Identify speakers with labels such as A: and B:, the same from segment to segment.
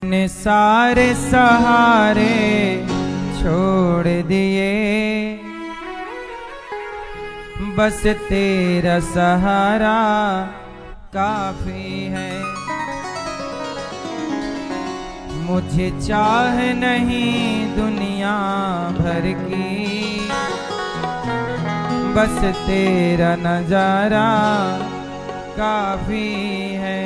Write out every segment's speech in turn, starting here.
A: ने सारे सहारे छोड़ दिए, बस तेरा सहारा काफी है। मुझे चाह नहीं दुनिया भर की, बस तेरा नजारा काफी है।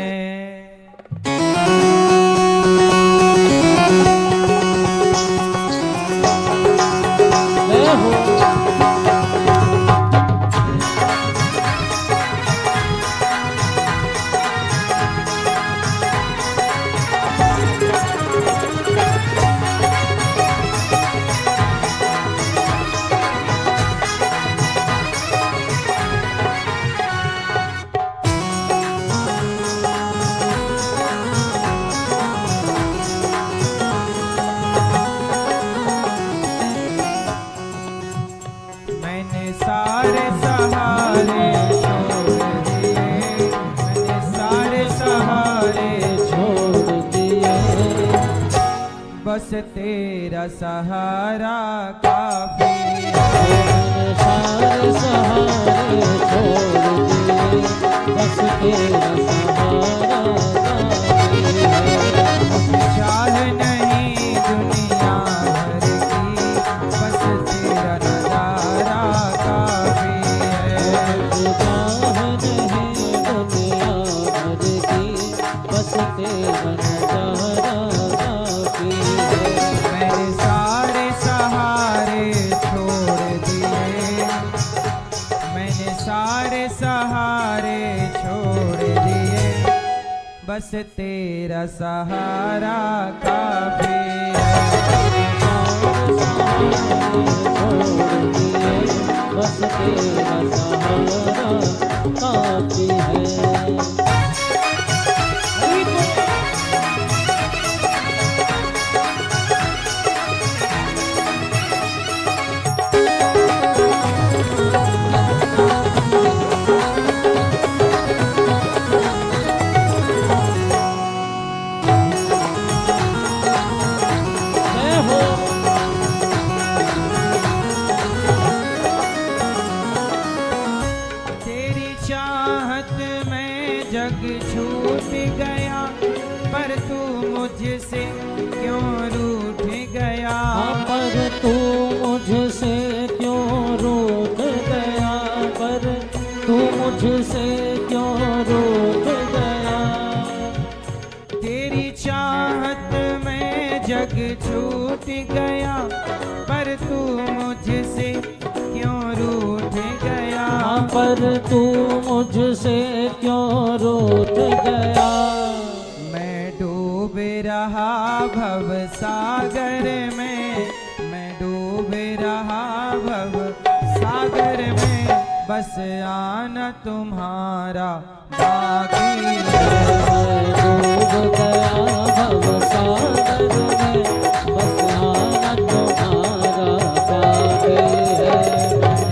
A: सारे सहारे छोड़ दिए, मैंने सारे सहारे छोड़ दिए, बस तेरा सहारा काफी है।
B: सारे सहारे छोड़ दिए, बस तेरा सहारा काफी है।
A: चाह नहीं दुनिया भर की, बस तेरा नजारा काफी है।
B: चाह नहीं दुनिया भर की, बस तेरा नजारा काफी है।
A: मैंने सारे सहारे छोड़ दिए, मैंने सारे सहारे छोड़ दिए, बस तेरा सहारा काफी है।
B: बस तेरा सहारा काफी है।
A: जग छूट गया, पर तू मुझसे क्यों रूठ गया।
B: पर तू मुझसे क्यों रूठ गया, पर तू मुझसे क्यों रूठ गया।
A: तेरी चाहत में जग छूट गया, पर तू मुझसे क्यों रूठ गया।
B: पर तू मुझसे क्यों रूठ गया।
A: मैं डूब रहा भव सागर में, मैं डूब रहा भव सागर में, बस आना तुम्हारा बाकी है।
B: डूब गया भव सागर में, बस आना तुम्हारा बाकी है।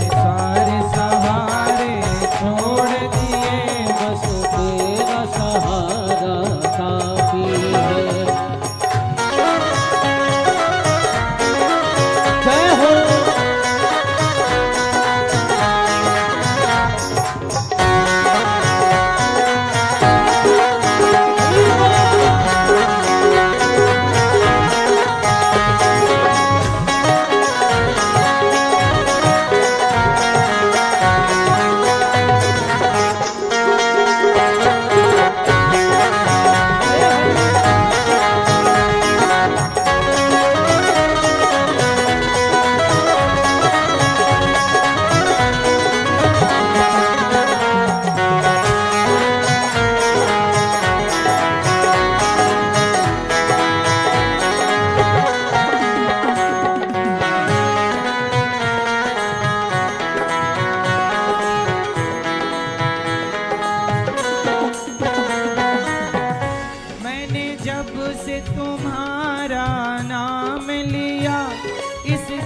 A: सारे सहारे छोड़ दिए,
B: बस तेरा सहारा काफी है। जय हो।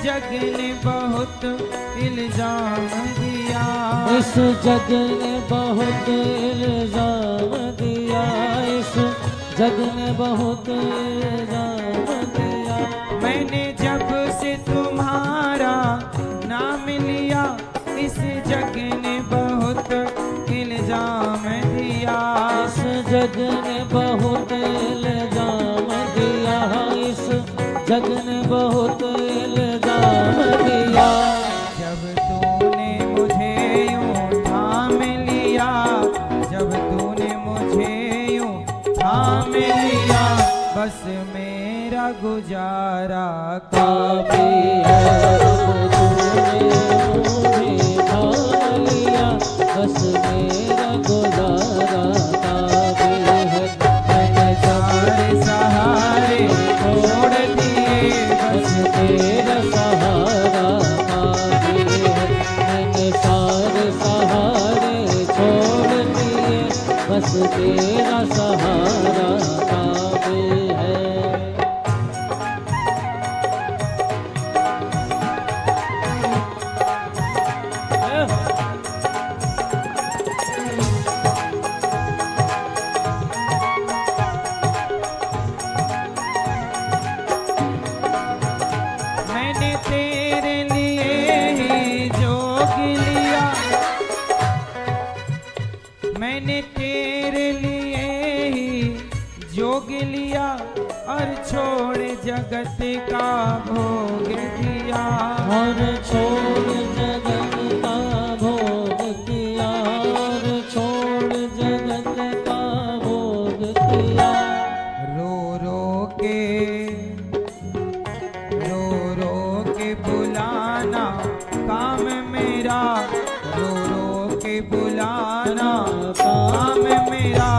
A: जग ने बहुत इल्जाम दिया,
B: इस जग ने बहुत इल्जाम दिया, इस जग ने बहुत जग ने बहुत इल्जाम दिया।
A: जब तूने मुझे यूं थाम लिया, जब तूने मुझे यूं थाम लिया, बस मेरा गुजारा
B: काफी है। अब तूने मुझे थाम लिया, बस मेरा गुजारा काफी है। मैंने
A: सारे सहारे छोड़ दिए,
B: बस तेरा सहारा काफी है। मैंने सारे सहारे छोड़ दिए, बस तेरा सहारा काफी है।
A: मैंने तेरे लिए ही जोग लिया, मैंने तेरे लिए ही जोग लिया, और छोड़ जगत का भोग दिया।
B: और छोड़ जगत का भोग किया, और छोड़ जगत का भोग किया।
A: रो रो के बुलाना काम मेरा, रो रो के बुलाना काम मेरा,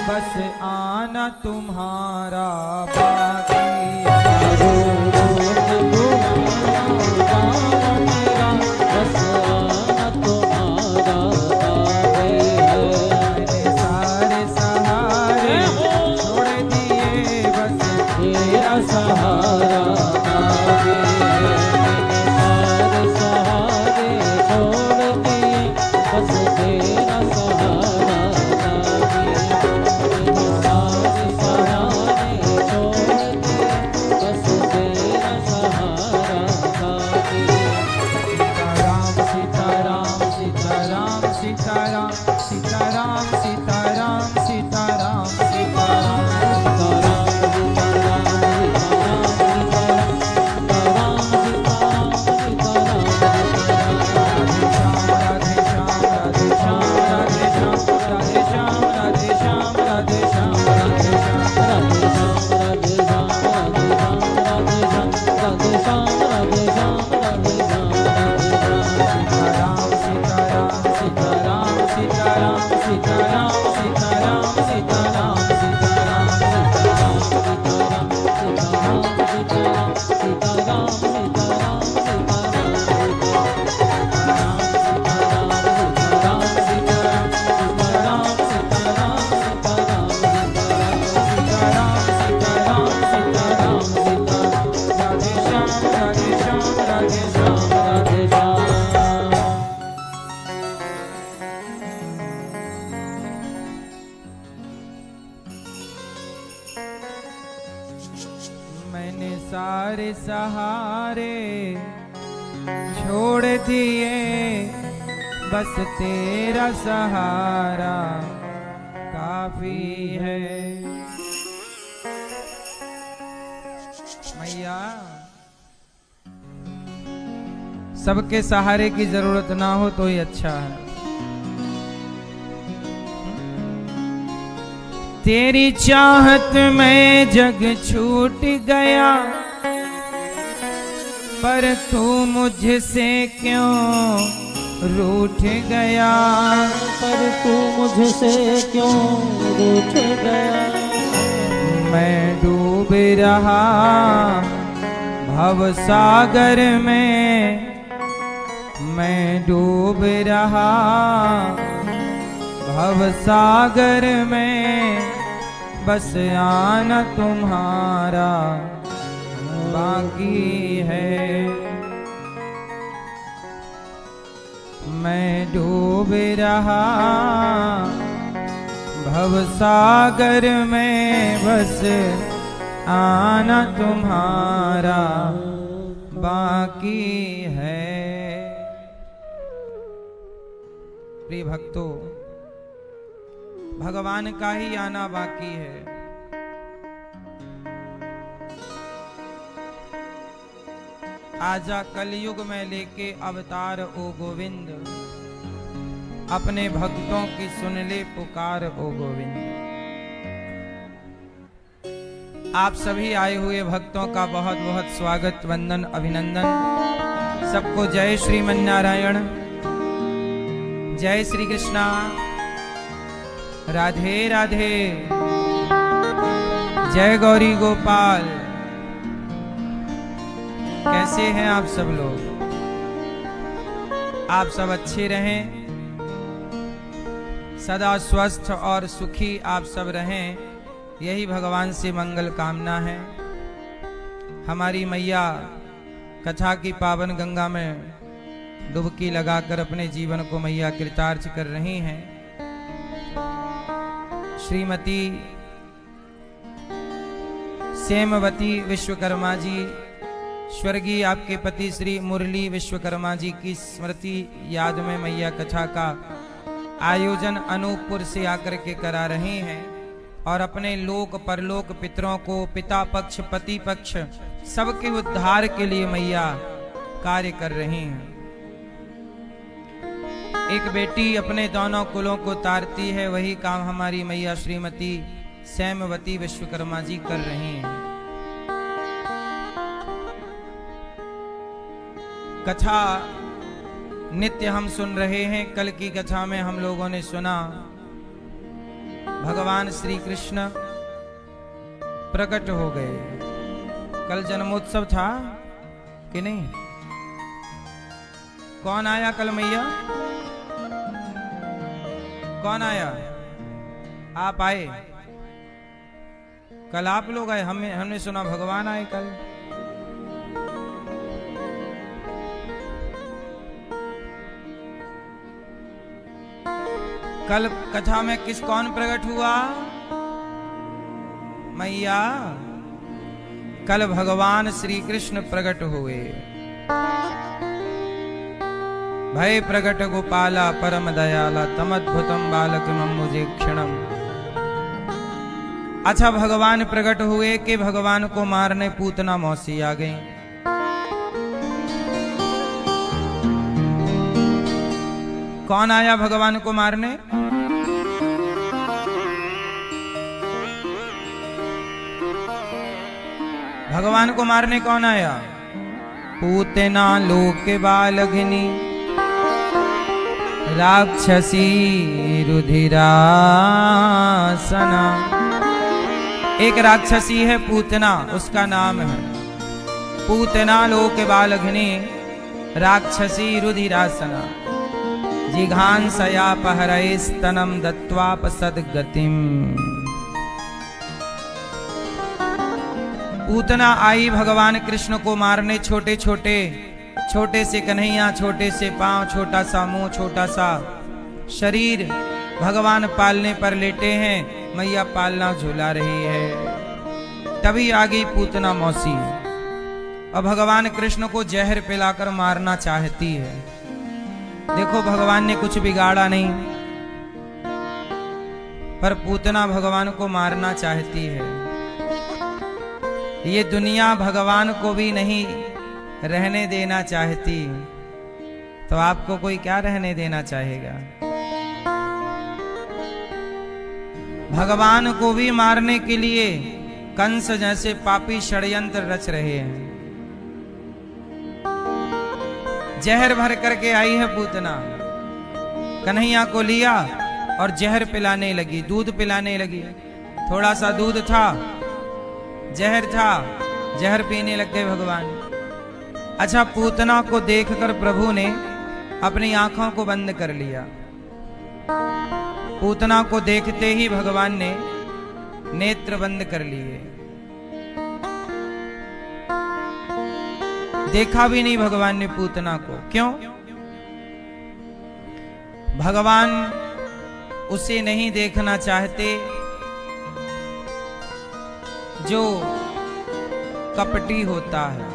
A: बस आना तुम्हारा बाकी है।
B: रो रो के बुलाना काम मेरा, बस आना तुम्हारा काफी है।
A: मैंने सारे सहारे छोड़ दिए, बस
B: तेरा सहारा काफी है। मैंने सारे सहारे छोड़ दिए, बस तेरा सहारा काफी है। मैंने सारे सहारे छोड़ दिए, बस तेरा सहारा काफी है।
A: सीताराम सीताराम सीताराम सीताराम सीताराम सीताराम सीताराम सीताराम राधे श्याम राधे श्याम राधे श्याम राधे श्याम राधे श्याम राधे श्याम राधे श्याम सीताराम सीताराम सीताराम सीताराम सीताराम सीताराम सीताराम मैंने सारे सहारे छोड़ दिए, बस तेरा सहारा काफी है। मैया सबके सहारे की जरूरत ना हो तो ही अच्छा है। तेरी चाहत में जग छूट गया, पर तू मुझसे क्यों रूठ गया।
B: पर तू मुझसे क्यों रूठ गया।
A: मैं डूब रहा भव सागर में, मैं डूब रहा भव सागर में, बस आना तुम्हारा बाकी है। मैं डूब रहा भव सागर में, बस आना तुम्हारा बाकी है। प्रिय भक्तों, भगवान का ही आना बाकी है।
C: आजा कलयुग में लेके अवतार ओ गोविंद, अपने भक्तों की सुन ले पुकार ओ गोविंद। आप सभी आए हुए भक्तों का बहुत बहुत स्वागत, वंदन, अभिनंदन। सबको जय श्रीमन नारायण, जय श्री कृष्णा, राधे राधे, जय गौरी गोपाल। कैसे हैं आप सब लोग? आप सब अच्छे रहें, सदा स्वस्थ और सुखी आप सब रहें, यही भगवान से मंगल कामना है। हमारी मैया कथा की पावन गंगा में डुबकी लगाकर अपने जीवन को मैया कृतार्थ कर रही हैं। श्रीमती सेमवती विश्वकर्मा जी, स्वर्गीय आपके पति श्री मुरली विश्वकर्मा जी की स्मृति याद में मैया कथा का आयोजन अनूपपुर से आकर के करा रहे हैं और अपने लोक परलोक पितरों को, पिता पक्ष पति पक्ष सबके उद्धार के लिए मैया कार्य कर रही हैं। एक बेटी अपने दोनों कुलों को तारती है, वही काम हमारी मैया श्रीमती सेमवती विश्वकर्मा जी कर रही हैं। कथा नित्य हम सुन रहे हैं। कल की कथा में हम लोगों ने सुना भगवान श्री कृष्ण प्रकट हो गए। कल जन्मोत्सव था कि नहीं? कौन आया कल मैया? कौन आया? आप आए? कल आप लोग आए? हमने सुना भगवान आए कल। कल कथा में कौन प्रकट हुआ? मैया। कल भगवान श्री कृष्ण प्रकट हुए। भय प्रकट गोपाला परम दयाला तमद्भुतम बालक मुझे क्षणम। अच्छा, भगवान प्रकट हुए कि भगवान को मारने पूतना मौसी आ गई। कौन आया भगवान को मारने? भगवान को मारने कौन आया? पूतना लोक बालघिनी राक्षसी रुधिरासना। एक राक्षसी है पूतना, उसका नाम है पूतना लोक बालघिनी राक्षसी रुधिरासना। जिघांसया पहरैस्तनम दत्वापसद्गतिम। पूतना आई भगवान कृष्ण को मारने। छोटे से कन्हैया, छोटे से पांव, छोटा सा मुंह, छोटा सा शरीर, भगवान पालने पर लेटे हैं, मैया पालना झूला रही है। तभी आ गई पूतना मौसी और भगवान कृष्ण को जहर पिलाकर मारना चाहती है। देखो, भगवान ने कुछ बिगाड़ा नहीं, पर पूतना भगवान को मारना चाहती है। ये दुनिया भगवान को भी नहीं रहने देना चाहती, तो आपको कोई क्या रहने देना चाहेगा? भगवान को भी मारने के लिए कंस जैसे पापी षड्यंत्र रच रहे हैं। जहर भर करके आई है पूतना, कन्हैया को लिया और जहर पिलाने लगी, दूध पिलाने लगी। थोड़ा सा दूध था, जहर था, जहर पीने लग गए भगवान। अच्छा, पूतना को देखकर प्रभु ने अपनी आंखों को बंद कर लिया। पूतना को देखते ही भगवान ने नेत्र बंद कर लिए। देखा भी नहीं भगवान ने पूतना को। क्यों? भगवान उसे नहीं देखना चाहते जो कपटी होता है।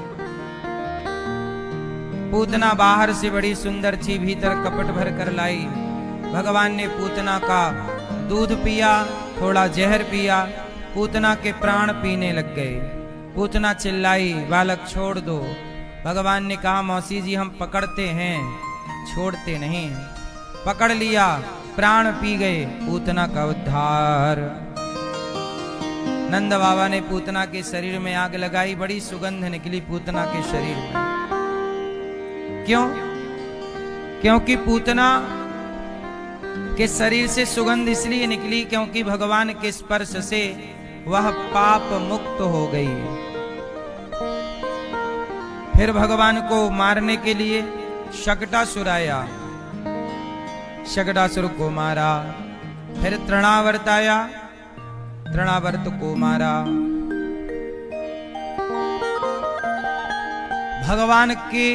C: पूतना बाहर से बड़ी सुंदर थी, भीतर कपट भर कर लाई। भगवान ने पूतना का दूध पिया, थोड़ा जहर पिया, पूतना के प्राण पीने लग गए। पूतना चिल्लाई, बालक छोड़ दो। भगवान ने कहा मौसी जी हम पकड़ते हैं, छोड़ते नहीं हैं। पकड़ लिया, प्राण पी गए, पूतना का उद्धार। नंद बाबा ने पूतना के शरीर में आग लगाई, बड़ी सुगंध निकली पूतना के शरीर में। क्यों? क्योंकि पूतना के शरीर से सुगंध इसलिए निकली क्योंकि भगवान के स्पर्श से वह पाप मुक्त हो गई। फिर भगवान को मारने के लिए शकटासुर आया, शकटासुर को मारा। फिर तृणावर्त आया, तृणावर्त को मारा। भगवान के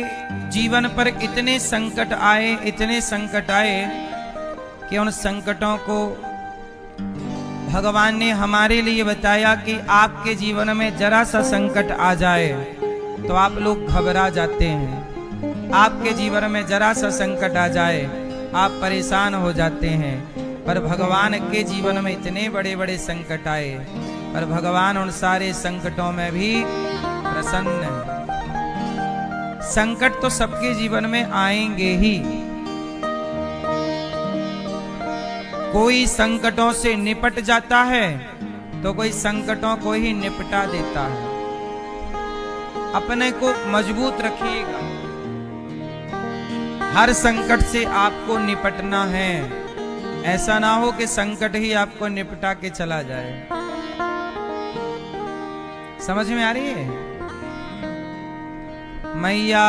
C: जीवन पर इतने संकट आए, इतने संकट आए कि उन संकटों को भगवान ने हमारे लिए बताया कि आपके जीवन में जरा सा संकट आ जाए तो आप लोग घबरा जाते हैं। आपके जीवन में जरा सा संकट आ जाए आप परेशान हो जाते हैं। पर भगवान के जीवन में इतने बड़े बड़े संकट आए, पर भगवान उन सारे संकटों में भी प्रसन्न है। संकट तो सबके जीवन में आएंगे ही। कोई संकटों से निपट जाता है तो कोई संकटों को ही निपटा देता है। अपने को मजबूत रखिएगा। हर संकट से आपको निपटना है। ऐसा ना हो कि संकट ही आपको निपटा के चला जाए। समझ में आ रही है? मैया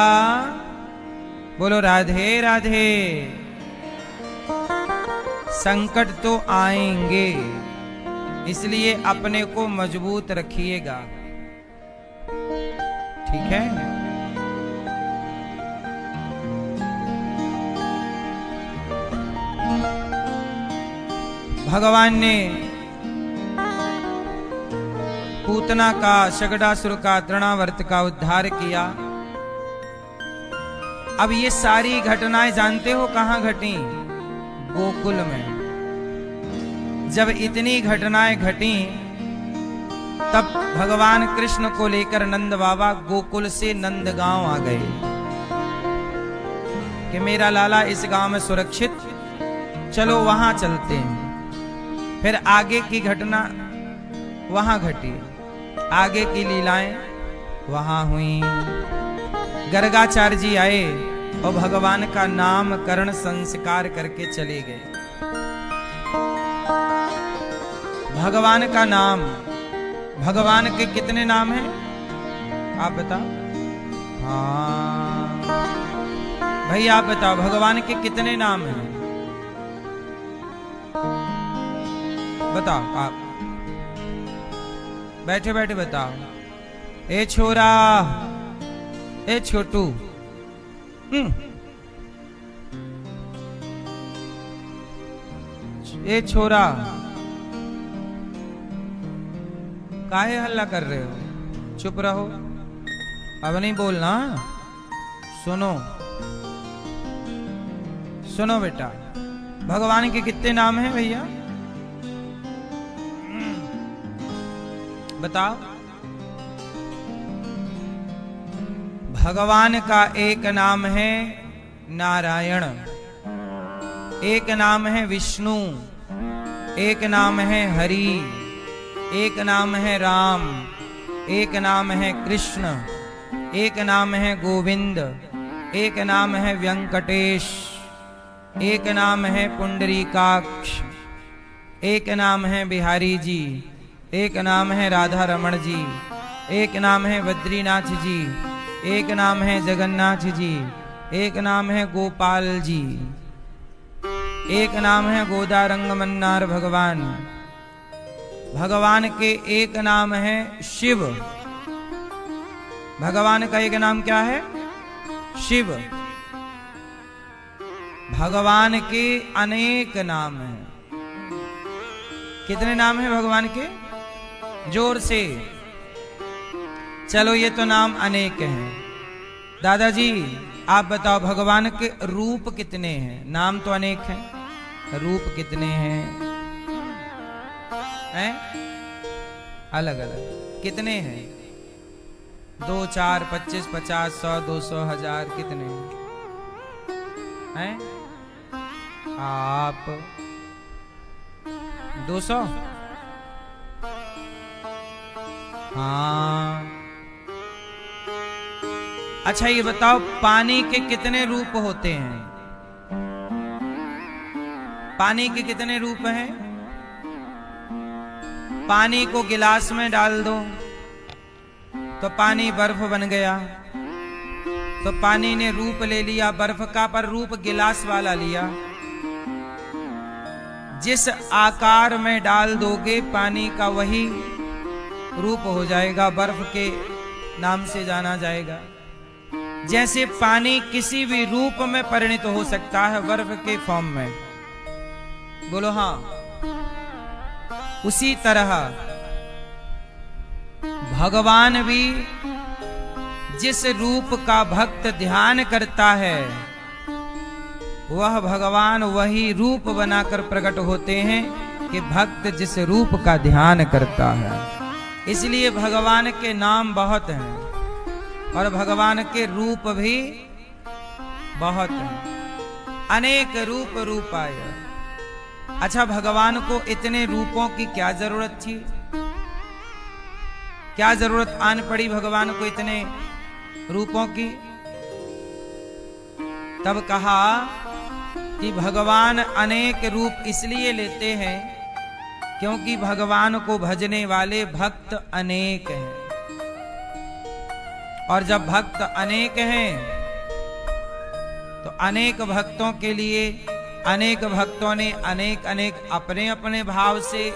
C: बोलो राधे राधे। संकट तो आएंगे, इसलिए अपने को मजबूत रखिएगा। ठीक है? भगवान ने पूतना का, शकटासुर का, तृणावर्त का उद्धार किया। अब ये सारी घटनाएं जानते हो कहां घटी? गोकुल में। जब इतनी घटनाएं घटी तब भगवान कृष्ण को लेकर नंद बाबा गोकुल से नंदगांव आ गए कि मेरा लाला इस गांव में सुरक्षित, चलो वहां चलते हैं। फिर आगे की घटना वहां घटी, आगे की लीलाएं वहां हुई। गर्गाचार्य जी आए और भगवान का नामकरण संस्कार करके चले गए। भगवान का नाम, भगवान के कितने नाम हैं आप बताओ? हाँ भाई आप बताओ, भगवान के कितने नाम हैं? बताओ आप, बैठे बैठे बताओ। ए छोरा, ए छोटू, ए छोरा, काहे हल्ला कर रहे हो? चुप रहो, अब नहीं बोलना। सुनो सुनो बेटा, भगवान के कितने नाम हैं भैया? बताओ। भगवान का एक नाम है नारायण, एक नाम है विष्णु, एक नाम है हरि, एक नाम है राम, एक नाम है कृष्ण, एक नाम है गोविंद, एक नाम है वेंकटेश, एक नाम है पुंडरीकाक्ष, एक नाम है बिहारी जी, एक नाम है राधा रमण जी, एक नाम है बद्रीनाथ जी, एक नाम है जगन्नाथ जी, एक नाम है गोपाल जी, एक नाम है गोदारंग मन्नार भगवान। भगवान के एक नाम है शिव। भगवान का एक नाम क्या है? शिव। भगवान के अनेक नाम हैं। कितने नाम हैं भगवान के? जोर से चलो, ये तो नाम अनेक हैं। दादाजी आप बताओ, भगवान के रूप कितने हैं? नाम तो अनेक हैं, रूप कितने हैं? हैं अलग अलग कितने हैं? 2, 4, 25, 50, 100, 200, 1000 कितने हैं आप? 200? हाँ। अच्छा ये बताओ पानी के कितने रूप होते हैं? पानी के कितने रूप हैं? पानी को गिलास में डाल दो तो पानी बर्फ बन गया, तो पानी ने रूप ले लिया बर्फ का, पर रूप गिलास वाला लिया। जिस आकार में डाल दोगे पानी का वही रूप हो जाएगा, बर्फ के नाम से जाना जाएगा। जैसे पानी किसी भी रूप में परिणत हो सकता है, बर्फ के फॉर्म में, बोलो हाँ। उसी तरह भगवान भी जिस रूप का भक्त ध्यान करता है, वह भगवान वही रूप बनाकर प्रकट होते हैं कि भक्त जिस रूप का ध्यान करता है। इसलिए भगवान के नाम बहुत हैं और भगवान के रूप भी बहुत हैं। अनेक रूप रूपाय। अच्छा भगवान को इतने रूपों की क्या जरूरत थी? क्या जरूरत आन पड़ी भगवान को इतने रूपों की? तब कहा कि भगवान अनेक रूप इसलिए लेते हैं क्योंकि भगवान को भजने वाले भक्त अनेक हैं। और जब भक्त अनेक हैं तो अनेक भक्तों के लिए अनेक भक्तों ने अनेक अनेक अपने अपने भाव से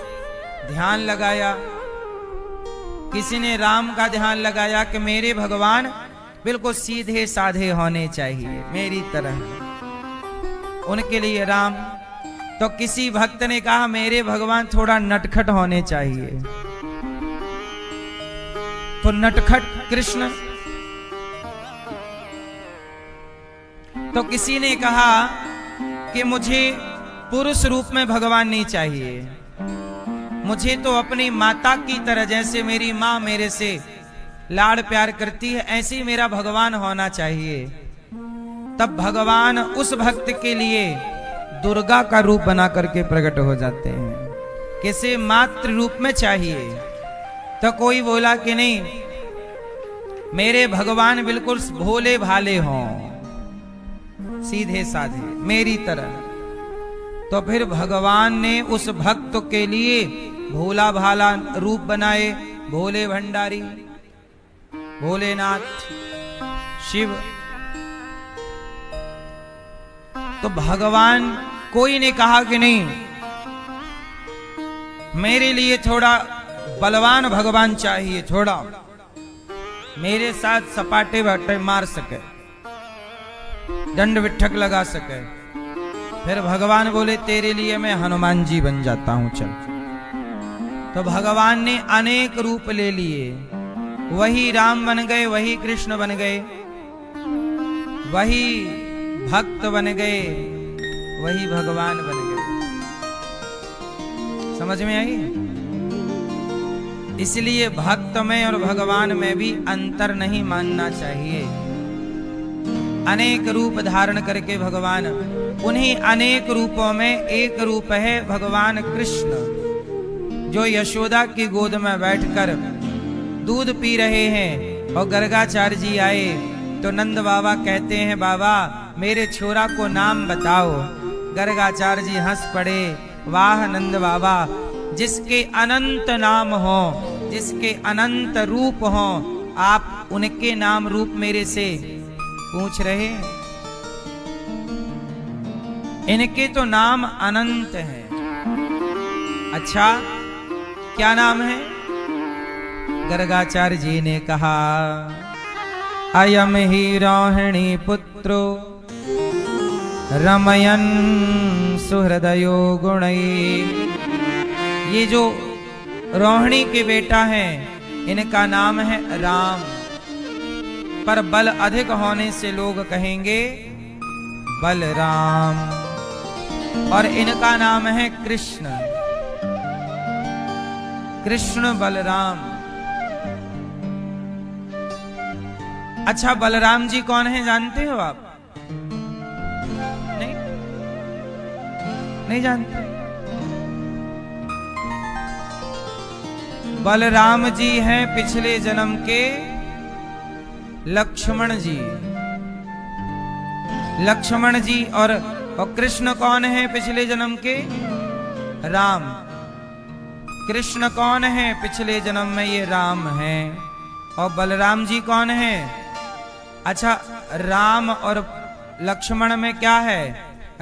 C: ध्यान लगाया। किसी ने राम का ध्यान लगाया कि मेरे भगवान बिल्कुल सीधे साधे होने चाहिए मेरी तरह, उनके लिए राम। तो किसी भक्त ने कहा मेरे भगवान थोड़ा नटखट होने चाहिए, तो नटखट कृष्ण। तो किसी ने कहा कि मुझे पुरुष रूप में भगवान नहीं चाहिए, मुझे तो अपनी माता की तरह, जैसे मेरी माँ मेरे से लाड़ प्यार करती है ऐसे ही मेरा भगवान होना चाहिए। तब भगवान उस भक्त के लिए दुर्गा का रूप बना करके प्रकट हो जाते हैं, किसे मातृ रूप में चाहिए। तो कोई बोला कि नहीं मेरे भगवान बिल्कुल भोले भाले हों, सीधे साधे मेरी तरह। तो फिर भगवान ने उस भक्त के लिए भोला भाला रूप बनाए, भोले भंडारी, भोलेनाथ, शिव। तो भगवान कोई ने कहा कि नहीं मेरे लिए थोड़ा बलवान भगवान चाहिए, थोड़ा मेरे साथ सपाटे बट्टे मार सके, दंड विठक लगा सके। फिर भगवान बोले तेरे लिए मैं हनुमान जी बन जाता हूं, चल। तो भगवान ने अनेक रूप ले लिए, वही राम बन गए, वही कृष्ण बन गए, वही भक्त बन गए, वही भगवान बन गए। समझ में आई? इसलिए भक्त में और भगवान में भी अंतर नहीं मानना चाहिए। अनेक रूप धारण करके भगवान, उन्हीं अनेक रूपों में एक रूप है भगवान कृष्ण, जो यशोदा की गोद में बैठकर दूध पी रहे हैं। और गर्गाचार्य जी आए तो नंद बाबा कहते हैं बाबा मेरे छोरा को नाम बताओ। गर्गाचार्य जी हंस पड़े, वाह नंद बाबा, जिसके अनंत नाम हो, जिसके अनंत रूप हो, आप उनके नाम रूप मेरे से पूछ रहे? इनके तो नाम अनंत हैं। अच्छा क्या नाम है? गर्गाचार्य जी ने कहा अयम ही रोहिणी पुत्रो रमयन सुहृदयो गुणई। ये जो रोहिणी के बेटा हैं इनका नाम है राम, पर बल अधिक होने से लोग कहेंगे बलराम। और इनका नाम है कृष्ण, कृष्ण बलराम। अच्छा, बलराम जी कौन है जानते हो आप? नहीं, नहीं जानते। बलराम जी हैं पिछले जन्म के लक्ष्मण जी। लक्ष्मण जी और कृष्ण कौन है पिछले जन्म के? राम। कृष्ण कौन है पिछले जन्म में? ये राम हैं। और बलराम जी कौन है? अच्छा, राम और लक्ष्मण में क्या है?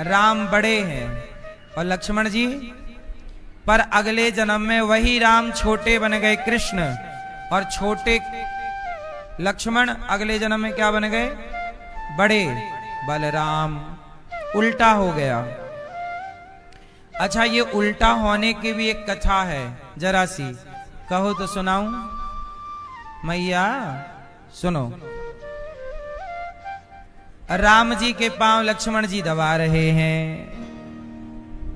C: राम बड़े हैं और लक्ष्मण जी, पर अगले जन्म में वही राम छोटे बन गए कृष्ण, और छोटे लक्ष्मण अगले जन्म में क्या बन गए? बड़े बलराम। उल्टा हो गया। अच्छा, ये उल्टा होने की भी एक कथा है, जरा सी कहो तो सुनाऊं मैया? सुनो। राम जी के पांव लक्ष्मण जी दबा रहे हैं,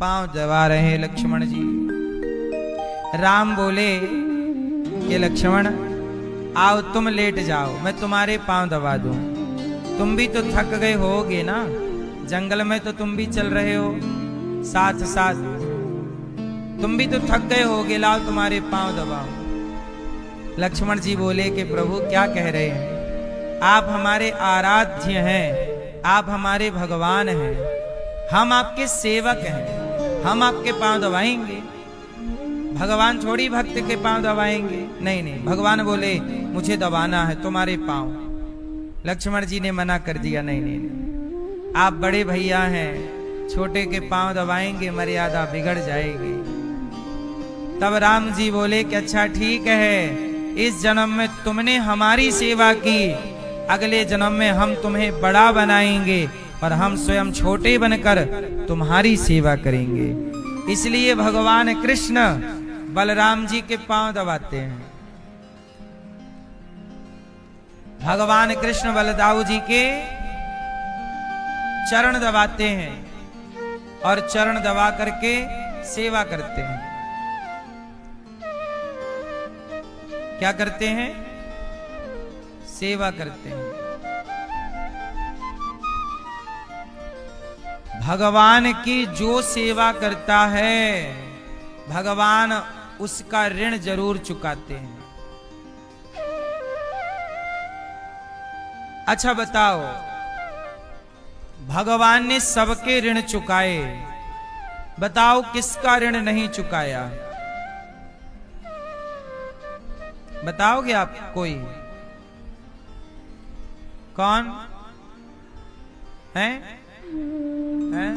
C: पांव दबा रहे हैं लक्ष्मण जी। राम बोले कि लक्ष्मण आओ, तुम लेट जाओ, मैं तुम्हारे पांव दबा दूं। तुम भी तो थक गए होगे ना, जंगल में तो तुम भी चल रहे हो साथ साथ, तुम भी तो थक गए होगे, लाओ तुम्हारे पांव दबाओ। लक्ष्मण जी बोले कि प्रभु क्या कह रहे हैं, आप हमारे आराध्य हैं, आप हमारे भगवान हैं, हम आपके सेवक हैं, हम आपके पांव दबाएंगे? भगवान थोड़ी भक्त के पांव दबाएंगे। नहीं नहीं, भगवान बोले मुझे दबाना है तुम्हारे पांव। लक्ष्मण जी ने मना कर दिया, नहीं नहीं नहीं, आप बड़े भैया हैं, छोटे के पांव दबाएंगे मर्यादा बिगड़ जाएगी। तब राम जी बोले कि अच्छा ठीक है, इस जन्म में तुमने हमारी सेवा की, अगले जन्म में हम तुम्हें बड़ा बनाएंगे और हम स्वयं छोटे बनकर तुम्हारी सेवा करेंगे। इसलिए भगवान कृष्ण बलराम जी के पांव दबाते हैं। भगवान कृष्ण बलदाऊ जी के चरण दबाते हैं और चरण दबा करके सेवा करते हैं। क्या करते हैं? सेवा करते हैं। भगवान की जो सेवा करता है, भगवान उसका ऋण जरूर चुकाते हैं। अच्छा बताओ, भगवान ने सबके ऋण चुकाए, बताओ किसका ऋण नहीं चुकाया? बताओगे आप कोई? कौन है? हैं?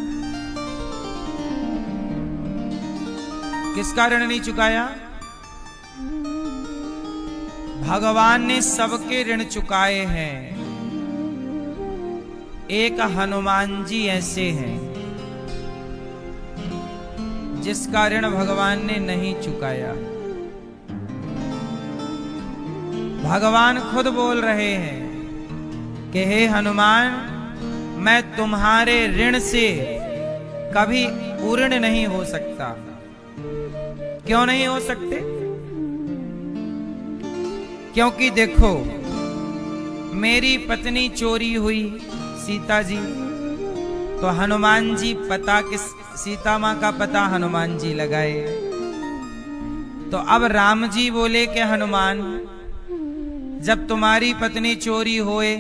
C: किसका ऋण नहीं चुकाया? भगवान ने सबके ऋण चुकाए हैं। एक हनुमान जी ऐसे हैं जिसका ऋण भगवान ने नहीं चुकाया। भगवान खुद बोल रहे हैं कि हे हनुमान, मैं तुम्हारे ऋण से कभी पूर्ण नहीं हो सकता। क्यों नहीं हो सकते? क्योंकि देखो, मेरी पत्नी चोरी हुई सीता जी, तो हनुमान जी पता किस सीता मां का पता हनुमान जी लगाए। तो अब राम जी बोले कि हनुमान, जब तुम्हारी पत्नी चोरी होए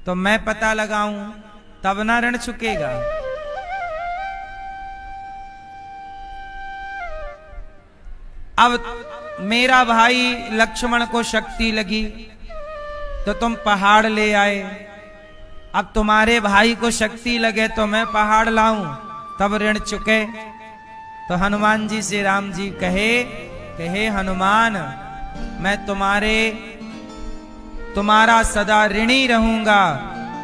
C: तो मैं पता लगाऊं, तब ना ऋण चुकेगा। अब मेरा भाई लक्ष्मण को शक्ति लगी तो तुम पहाड़ ले आए, अब तुम्हारे भाई को शक्ति लगे तो मैं पहाड़ लाऊं, तब ऋण चुके। तो हनुमान जी से राम जी कहे कि हे हनुमान, मैं तुम्हारा सदा ऋणी रहूंगा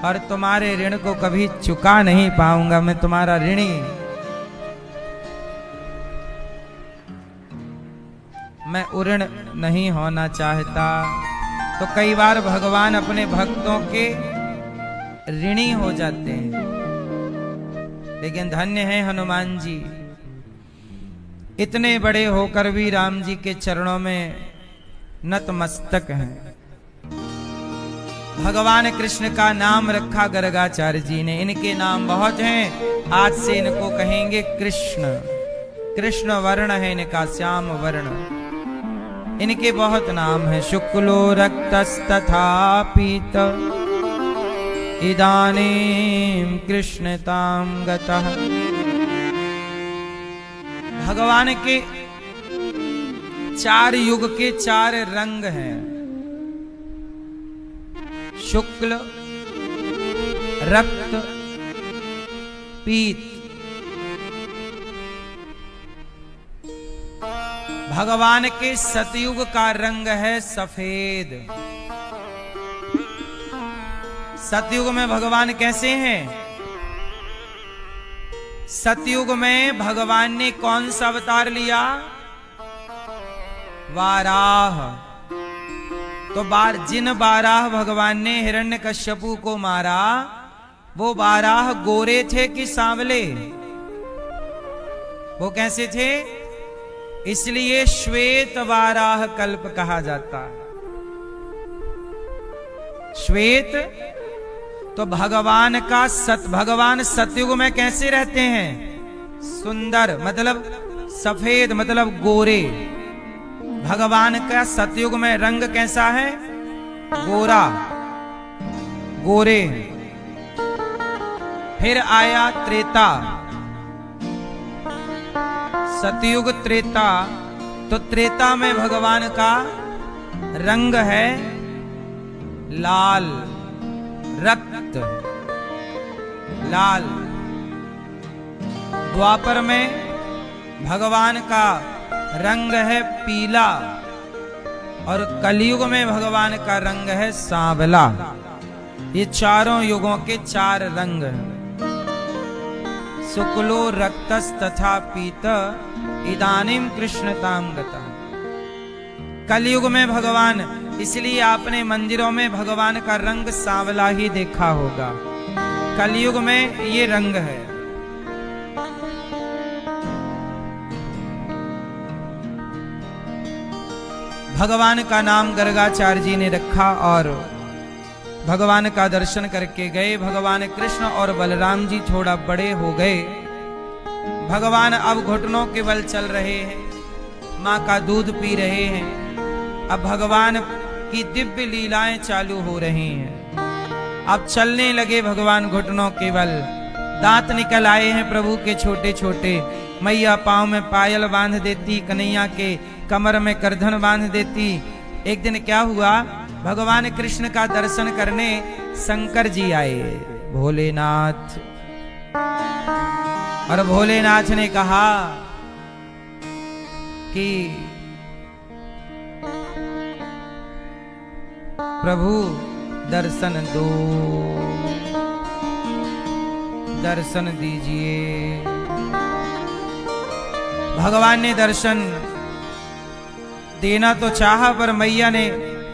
C: और तुम्हारे ऋण को कभी चुका नहीं पाऊंगा, मैं तुम्हारा ऋणी। मैं उऋण नहीं होना चाहता। तो कई बार भगवान अपने भक्तों के ऋणी हो जाते हैं, लेकिन धन्य है हनुमान जी, इतने बड़े होकर भी राम जी के चरणों में नतमस्तक हैं। भगवान कृष्ण का नाम रखा गर्गाचार्य जी ने। इनके नाम बहुत हैं, आज से इनको कहेंगे कृष्ण। कृष्ण वर्ण है इनका, श्याम वर्ण। इनके बहुत नाम हैं। शुक्लो रक्तस्तथा पीत इदानीं कृष्णतां गतः। भगवान के 4 युग के 4 रंग हैं। शुक्ल, रक्त, पीत। भगवान के सतयुग का रंग है सफेद। सतयुग में भगवान कैसे हैं? सतयुग में भगवान ने कौन सा अवतार लिया? वाराह। तो जिन बाराह भगवान ने हिरण्यकश्यपु को मारा, वो बाराह गोरे थे कि सांवले? वो कैसे थे? इसलिए श्वेत वाराह कल्प कहा जाता है। श्वेत तो भगवान का भगवान सतयुग में कैसे रहते हैं? सुंदर मतलब सफेद मतलब गोरे। भगवान का सतयुग में रंग कैसा है? गोरा, गोरे। फिर आया त्रेता। सतयुग त्रेता। तो त्रेता में भगवान का रंग है लाल, रक्त लाल। द्वापर में भगवान का रंग है पीला, और कलयुग में भगवान का रंग है सांवला। ये चारों युगों के 4 रंग हैं। शुक्लो रक्तस तथा पीत इदानीं कृष्णतां गतः। कलयुग में भगवान, इसलिए आपने मंदिरों में भगवान का रंग सांवला ही देखा होगा। कलयुग में ये रंग है। भगवान का नाम गर्गाचार्य जी ने रखा और भगवान का दर्शन करके गए। भगवान कृष्ण और बलराम जी थोड़ा बड़े हो गए। भगवान अब घुटनों के बल चल रहे हैं, माँ का दूध पी रहे हैं। अब भगवान की दिव्य लीलाएं चालू हो रही हैं। अब चलने लगे भगवान घुटनों के बल। दांत निकल आए हैं प्रभु के छोटे छोटे। मैया पांव में पायल बांध देती, कन्हैया के कमर में करधन बांध देती। एक दिन क्या हुआ, भगवान कृष्ण का दर्शन करने शंकर जी आए, भोलेनाथ। और भोलेनाथ ने कहा कि प्रभु दर्शन दो, दर्शन दीजिए। भगवान ने दर्शन देना तो चाहा, पर मैया ने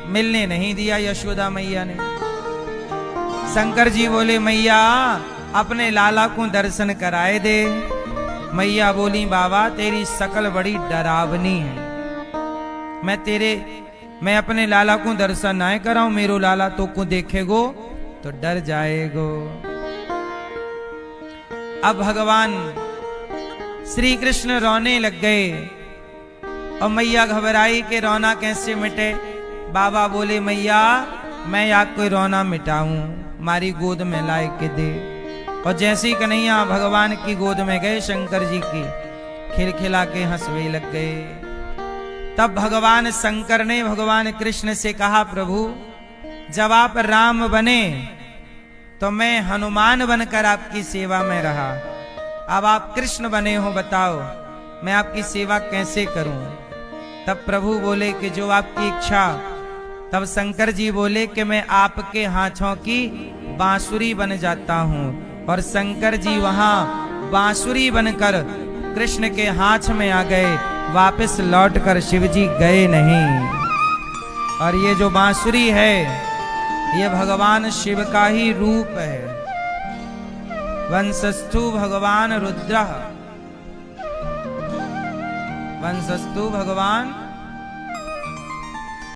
C: मिलने नहीं दिया, यशोदा मैया ने। शंकर जी बोले मैया अपने लाला को दर्शन कराए दे। मैया बोली बाबा तेरी शकल बड़ी डरावनी है। मैं अपने लाला को दर्शन ना कराऊं, मेरो लाला तो को देखेगो तो डर जाएगो। अब भगवान श्री कृष्ण रोने लग गए और मैया घबराई कि रोना कैसे मिटे। बाबा बोले मैया मैं आपको रोना मिटाऊं, मारी गोद में लाए के दे। और जैसे ही कन्हैया भगवान की गोद में गए, शंकर जी की खिलखिला के हंसवे लग गए। तब भगवान शंकर ने भगवान कृष्ण से कहा प्रभु जब आप राम बने तो मैं हनुमान बनकर आपकी सेवा में रहा, अब आप कृष्ण बने हो, बताओ मैं आपकी सेवा कैसे करूं। तब प्रभु बोले कि जो आपकी इच्छा। तब शंकर जी बोले कि मैं आपके हाथों की बांसुरी बन जाता हूं। और शंकर जी वहां बांसुरी बनकर कृष्ण के हाथ में आ गए, वापस लौटकर शिव जी गए नहीं। और ये जो बांसुरी है ये भगवान शिव का ही रूप है। वंशस्थु भगवान रुद्र, वंशस्थु भगवान